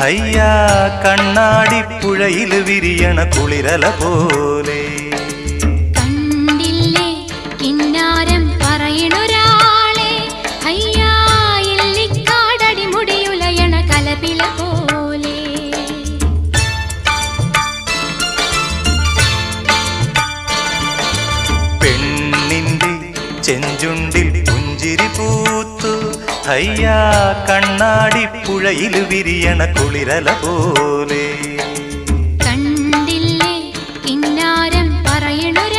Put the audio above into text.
അയ്യാ കണ്ണാടിപ്പുഴയിൽ വിരിയണ കുളിരല പോലെ കണ്ടില്ലേ കിന്നാരം പറയണൊരാളെ അയ്യാ ഇല്ലിക്കാടടി മുടിയുലയണ കലപില പോലെ പെണ്ണിന്റെ ചെഞ്ചുണ്ടിൽ പുഞ്ചിരി പൂത്തു അയ്യാ കണ്ണാടിപ്പുഴയിൽ വിരിയണ കുളിരല പോലെ കണ്ടില്ലേ കിന്നാരം പറയണൊരാളെ